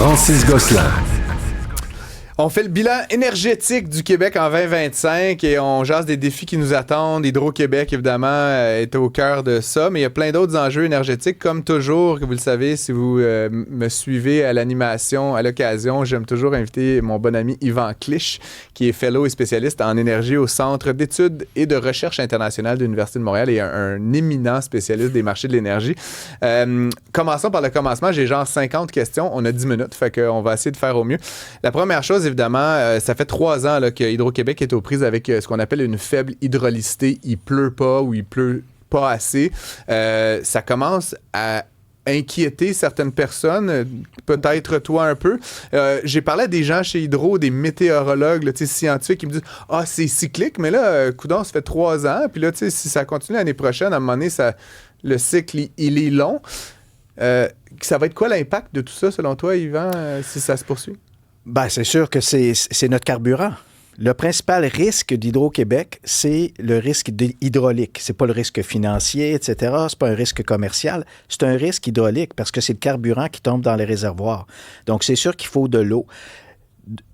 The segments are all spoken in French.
Francis Gosselin. On fait le bilan énergétique du Québec en 2025 et on jase des défis qui nous attendent. Hydro-Québec, évidemment, est au cœur de ça, mais il y a plein d'autres enjeux énergétiques. Comme toujours, vous le savez, si vous me suivez à l'animation, à l'occasion, j'aime toujours inviter mon bon ami Yvan Clich, qui est fellow et spécialiste en énergie au Centre d'études et de recherche internationale de l'Université de Montréal et un éminent spécialiste des marchés de l'énergie. Commençons par le commencement. J'ai genre 50 questions. On a 10 minutes, fait qu'on va essayer de faire au mieux. La première chose, évidemment, ça fait 3 ans là, que Hydro-Québec est aux prises avec ce qu'on appelle une faible hydraulicité. Il pleut pas ou il pleut pas assez. Ça commence à inquiéter certaines personnes, peut-être toi un peu. J'ai parlé à des gens chez Hydro, des météorologues là, scientifiques qui me disent « Ah, c'est cyclique, mais là, coudonc, ça fait 3 ans. Puis là, si ça continue l'année prochaine, à un moment donné, le cycle, il est long. » Ça va être quoi l'impact de tout ça, selon toi, Yvan, si ça se poursuit? Ben, c'est sûr que c'est notre carburant. Le principal risque d'Hydro-Québec, c'est le risque hydraulique. C'est pas le risque financier, etc. C'est pas un risque commercial. C'est un risque hydraulique parce que c'est le carburant qui tombe dans les réservoirs. Donc, c'est sûr qu'il faut de l'eau.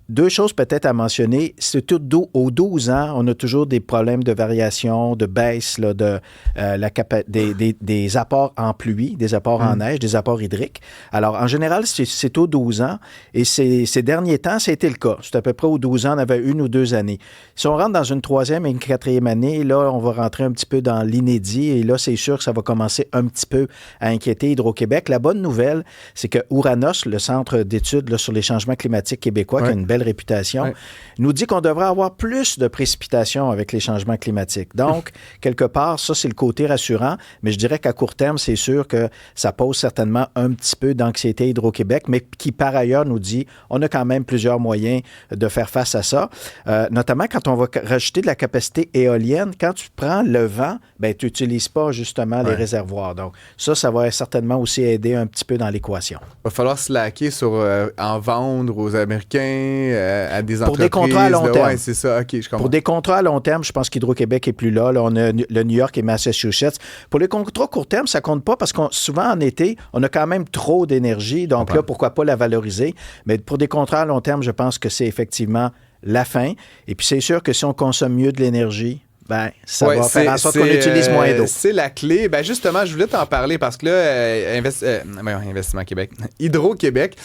Deux choses peut-être à mentionner. C'est tout aux 12 ans, on a toujours des problèmes de variation, de baisse là, des apports en pluie, des apports en neige, des apports hydriques. Alors, en général, c'est aux 12 ans. Et ces derniers temps, ça a été le cas. C'est à peu près aux 12 ans, on avait 1 ou 2 années. Si on rentre dans une 3e et une 4e année, là, on va rentrer un petit peu dans l'inédit. Et là, c'est sûr que ça va commencer un petit peu à inquiéter Hydro-Québec. La bonne nouvelle, c'est que Ouranos, le Centre d'études là, sur les changements climatiques québécois, qui a une belle réputation, nous dit qu'on devrait avoir plus de précipitations avec les changements climatiques. Donc, quelque part, ça, c'est le côté rassurant, mais je dirais qu'à court terme, c'est sûr que ça pose certainement un petit peu d'anxiété Hydro-Québec, mais qui, par ailleurs, nous dit on a quand même plusieurs moyens de faire face à ça, notamment quand on va rajouter de la capacité éolienne. Quand tu prends le vent, ben tu n'utilises pas justement les réservoirs. Donc, ça va certainement aussi aider un petit peu dans l'équation. Il va falloir slacker sur en vendre aux Américains, à des entreprises. Pour des contrats à long terme. Ouais, c'est ça. OK, je comprends. Pour des contrats à long terme, je pense qu'Hydro-Québec n'est plus là. Là, on a le New York et Massachusetts. Pour les contrats court terme, ça compte pas parce que souvent en été, on a quand même trop d'énergie. Donc là, pourquoi pas la valoriser? Mais pour des contrats à long terme, je pense que c'est effectivement la fin. Et puis c'est sûr que si on consomme mieux de l'énergie, ben, ça va faire en sorte qu'on utilise moins d'eau. C'est la clé. Ben justement, je voulais t'en parler parce que là, Investissement Québec, Hydro-Québec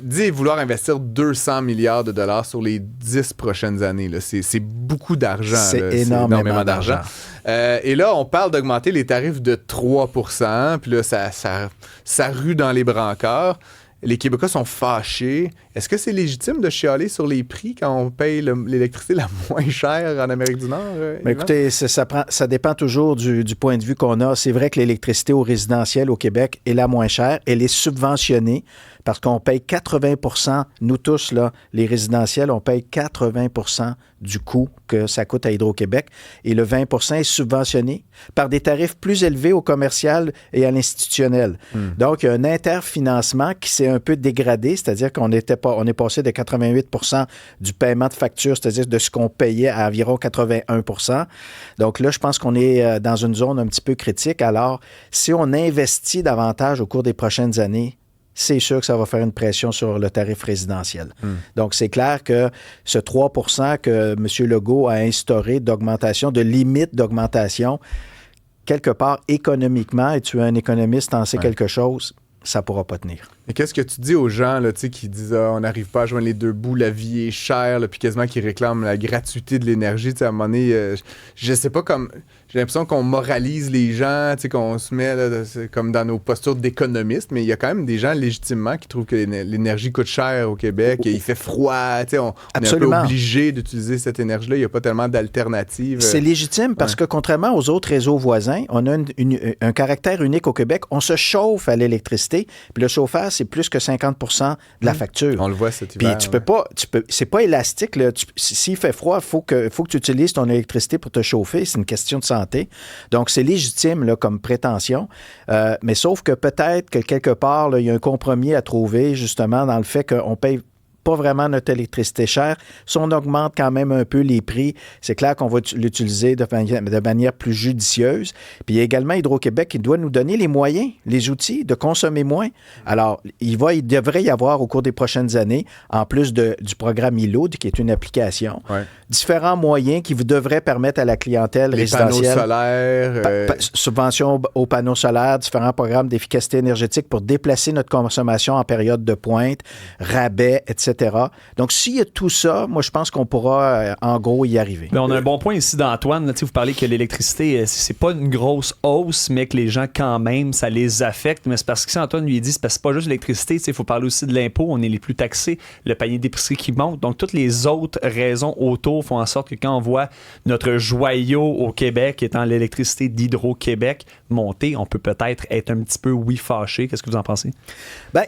dit vouloir investir 200 milliards de dollars sur les 10 prochaines années. Là. C'est beaucoup d'argent. C'est là. énormément d'argent. Et là, on parle d'augmenter les tarifs de 3%. Puis là, ça rue dans les brancards. Les Québécois sont fâchés. Est-ce que c'est légitime de chialer sur les prix quand on paye l'électricité la moins chère en Amérique du Nord? Mais écoutez, ça dépend toujours du point de vue qu'on a. C'est vrai que l'électricité au résidentiel au Québec est la moins chère. Elle est subventionnée parce qu'on paye 80 %, nous tous, là, les résidentiels, on paye 80 % du coût que ça coûte à Hydro-Québec. Et le 20 % est subventionné par des tarifs plus élevés au commercial et à l'institutionnel. Donc, il y a un interfinancement qui s'est un peu dégradé, c'est-à-dire qu'on est passé de 88 % du paiement de facture, c'est-à-dire de ce qu'on payait à environ 81 %. Donc là, je pense qu'on est dans une zone un petit peu critique. Alors, si on investit davantage au cours des prochaines années, c'est sûr que ça va faire une pression sur le tarif résidentiel. Donc, c'est clair que ce 3 % que M. Legault a instauré d'augmentation, de limite d'augmentation, quelque part économiquement, et tu es un économiste, en sais quelque chose, ça ne pourra pas tenir. Mais qu'est-ce que tu dis aux gens là, qui disent on n'arrive pas à joindre les deux bouts, la vie est chère, là, puis quasiment qui réclament la gratuité de l'énergie? À un moment donné, je sais pas, comme j'ai l'impression qu'on moralise les gens, qu'on se met là, comme dans nos postures d'économistes, mais il y a quand même des gens légitimement qui trouvent que l'énergie coûte cher au Québec, il fait froid, on est un peu obligé d'utiliser cette énergie-là, il n'y a pas tellement d'alternatives. C'est légitime parce que contrairement aux autres réseaux voisins, on a un caractère unique au Québec, on se chauffe à l'électricité, puis le chauffage, c'est plus que 50 % de la facture. On le voit cet hiver. Puis c'est pas élastique. Là. S'il fait froid, il faut que tu utilises ton électricité pour te chauffer. C'est une question de santé. Donc, c'est légitime là, comme prétention. Mais sauf que peut-être que quelque part, là, il y a un compromis à trouver justement dans le fait qu'on paye pas vraiment notre électricité chère. Si on augmente quand même un peu les prix, c'est clair qu'on va l'utiliser de manière plus judicieuse. Puis il y a également Hydro-Québec qui doit nous donner les moyens, les outils de consommer moins. Alors, il devrait y avoir au cours des prochaines années, en plus du programme e-Load, qui est une application, différents moyens qui vous devraient permettre à la clientèle résidentielle... Les panneaux solaires... subventions aux panneaux solaires, différents programmes d'efficacité énergétique pour déplacer notre consommation en période de pointe, rabais, etc. Donc, s'il y a tout ça, moi, je pense qu'on pourra, en gros, y arriver. Mais on a un bon point ici d'Antoine. Là, vous parlez que l'électricité, c'est pas une grosse hausse, mais que les gens, quand même, ça les affecte. Mais c'est parce que, si Antoine lui dit, c'est pas juste l'électricité, il faut parler aussi de l'impôt. On est les plus taxés, le panier d'épicerie qui monte. Donc, toutes les autres raisons autour font en sorte que quand on voit notre joyau au Québec, étant l'électricité d'Hydro-Québec, monter, on peut peut-être être un petit peu, fâché. Qu'est-ce que vous en pensez? Bien,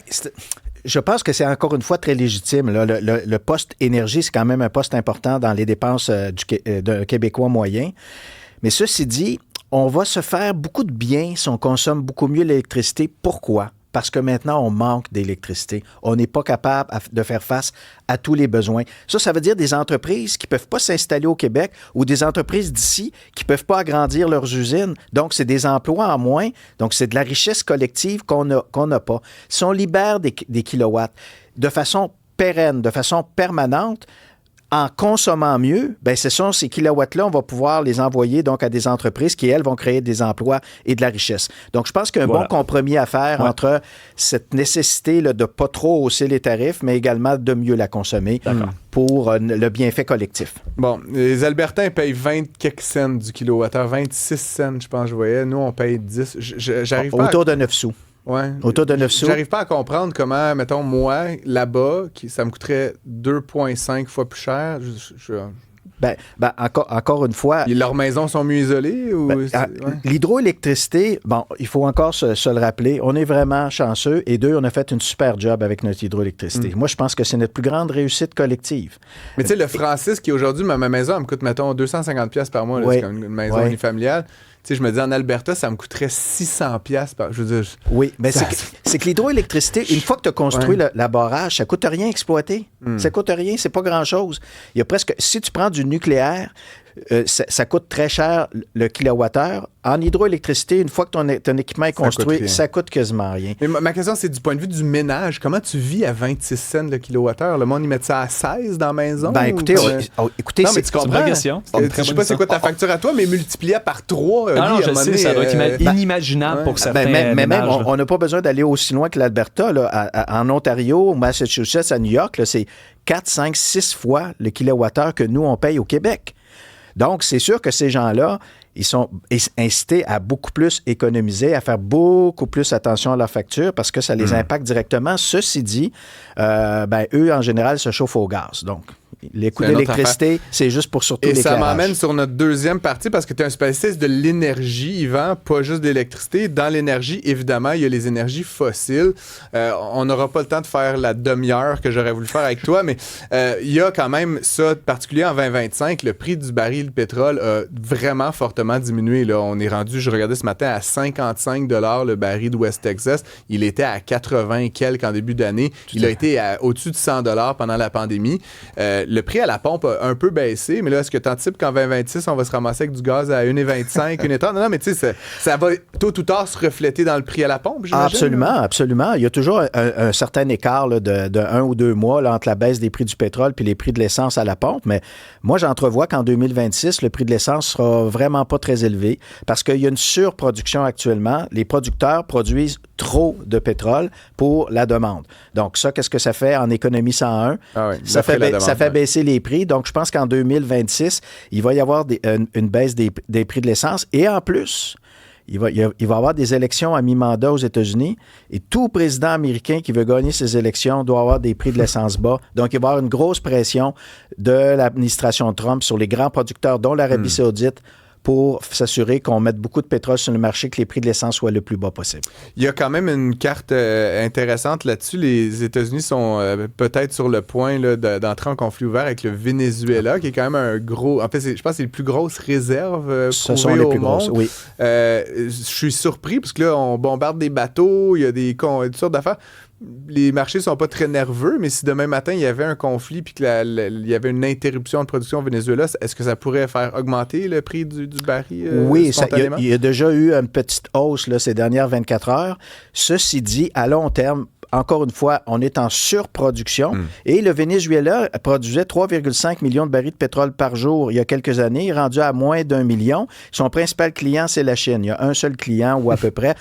je pense que c'est encore une fois très légitime. Là. Le poste énergie, c'est quand même un poste important dans les dépenses d'un Québécois moyen. Mais ceci dit, on va se faire beaucoup de bien si on consomme beaucoup mieux l'électricité. Pourquoi? Parce que maintenant, on manque d'électricité. On n'est pas capable de faire face à tous les besoins. Ça veut dire des entreprises qui ne peuvent pas s'installer au Québec ou des entreprises d'ici qui ne peuvent pas agrandir leurs usines. Donc, c'est des emplois en moins. Donc, c'est de la richesse collective qu'on n'a pas. Si on libère des kilowatts de façon pérenne, de façon permanente, en consommant mieux, bien, ces kilowatts-là, on va pouvoir les envoyer donc à des entreprises qui, elles, vont créer des emplois et de la richesse. Donc, je pense qu'il y a un bon compromis à faire entre cette nécessité là, de ne pas trop hausser les tarifs, mais également de mieux la consommer pour le bienfait collectif. Bon, les Albertains payent 20 quelques cents du kilowattheure, 26 cents, je pense, je voyais. Nous, on paye 10. J'arrive pas autour de 9 sous. Ouais. Autour de 9 sous. J'arrive pas à comprendre comment, mettons, moi, là-bas, ça me coûterait 2,5 fois plus cher. Encore une fois... Leurs maisons sont mieux isolées? Ou l'hydroélectricité, bon, il faut encore se le rappeler, on est vraiment chanceux et on a fait une super job avec notre hydroélectricité. Moi, je pense que c'est notre plus grande réussite collective. Mais tu sais, le Francis, qui aujourd'hui, ma maison, elle me coûte, mettons, 250$ par mois, là, c'est comme une maison unifamiliale. Tu sais, je me dis, en Alberta, ça me coûterait 600$ par... Je veux dire... Oui, mais c'est que l'hydroélectricité, une fois que tu as construit la barrage, ça coûte rien exploiter. Ça coûte rien, c'est pas grand-chose. Il y a presque... Si tu prends du nucléaire, ça coûte très cher le kilowattheure. En hydroélectricité, une fois que ton équipement est construit, ça coûte quasiment rien. Mais ma question, c'est du point de vue du ménage. Comment tu vis à 26 cents le kilowattheure? Le monde, ils mettent ça à 16 dans la maison? Ben, écoutez, c'est une bonne question. Je sais pas c'est quoi ta facture à toi, mais multipliée par 3. Je sais, ça doit être inimaginable pour certains mais même, on n'a pas besoin d'aller aussi loin que l'Alberta. En Ontario, au Massachusetts, à New York, là, c'est 4, 5, 6 fois le kilowattheure que nous, on paye au Québec. Donc, c'est sûr que ces gens-là, ils sont incités à beaucoup plus économiser, à faire beaucoup plus attention à leur facture parce que ça les impacte directement. Ceci dit, eux, en général, se chauffent au gaz. Donc, les coûts d'électricité, c'est juste pour surtout l'éclairage. Et ça m'emmène sur notre deuxième partie parce que tu es un spécialiste de l'énergie, Yvan, pas juste de l'électricité. Dans l'énergie, évidemment, il y a les énergies fossiles. On n'aura pas le temps de faire la demi-heure que j'aurais voulu faire avec toi, mais il y a quand même ça, particulier en 2025, le prix du baril de pétrole a vraiment fortement diminué. Là. On est rendu, je regardais ce matin, à 55$ le baril de West Texas. Il était à 80 quelques en début d'année. Il a été au-dessus de 100$ pendant la pandémie. Le prix à la pompe a un peu baissé, mais là, est-ce que tu anticipes qu'en 2026, on va se ramasser avec du gaz à 1,25, 1,30? Non, mais tu sais, ça va tôt ou tard se refléter dans le prix à la pompe, j'imagine? Absolument. Il y a toujours un certain écart là, de 1 ou 2 mois là, entre la baisse des prix du pétrole puis les prix de l'essence à la pompe, mais moi, j'entrevois qu'en 2026, le prix de l'essence sera vraiment pas très élevé parce qu'il y a une surproduction actuellement. Les producteurs produisent trop de pétrole pour la demande. Donc ça, qu'est-ce que ça fait en économie 101? Ça fait baisser les prix. Donc je pense qu'en 2026, il va y avoir une baisse des prix de l'essence. Et en plus, il va y avoir des élections à mi-mandat aux États-Unis et tout président américain qui veut gagner ces élections doit avoir des prix de l'essence bas. Donc, il va y avoir une grosse pression de l'administration Trump sur les grands producteurs, dont l'Arabie saoudite, pour s'assurer qu'on mette beaucoup de pétrole sur le marché, que les prix de l'essence soient le plus bas possible. Il y a quand même une carte intéressante là-dessus. Les États-Unis sont peut-être sur le point là, d'entrer en conflit ouvert avec le Venezuela, qui est quand même un gros... En fait, je pense que c'est les plus grosses réserves Ce sont les plus grosses, oui. Je suis surpris, parce que là, on bombarde des bateaux, il y a toutes sortes d'affaires. les marchés sont pas très nerveux, mais si demain matin, il y avait un conflit puis qu'il y avait une interruption de production au Venezuela, est-ce que ça pourrait faire augmenter le prix du baril oui, spontanément? Il y a déjà eu une petite hausse là, ces dernières 24 heures. Ceci dit, à long terme, encore une fois, on est en surproduction et le Venezuela produisait 3,5 millions de barils de pétrole par jour il y a quelques années, rendu à moins d'1 million. Son principal client, c'est la Chine. Il y a un seul client ou à peu près.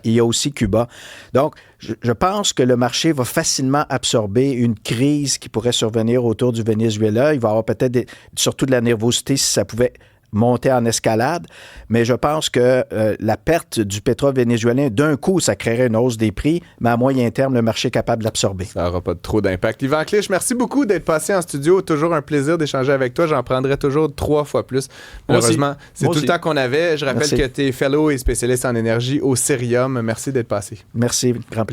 Il y a aussi Cuba. Donc, je pense que le marché va facilement absorber une crise qui pourrait survenir autour du Venezuela. Il va y avoir peut-être surtout de la nervosité si ça pouvait monter en escalade, mais je pense que la perte du pétrole vénézuélien, d'un coup, ça créerait une hausse des prix, mais à moyen terme, le marché est capable de l'absorber. Ça n'aura pas trop d'impact. Yvan Clich, merci beaucoup d'être passé en studio. Toujours un plaisir d'échanger avec toi. J'en prendrai toujours 3 fois plus. Malheureusement, c'est tout le temps qu'on avait. Je rappelle que tu es fellow et spécialiste en énergie au Cerium. Merci d'être passé. Merci, grand plaisir.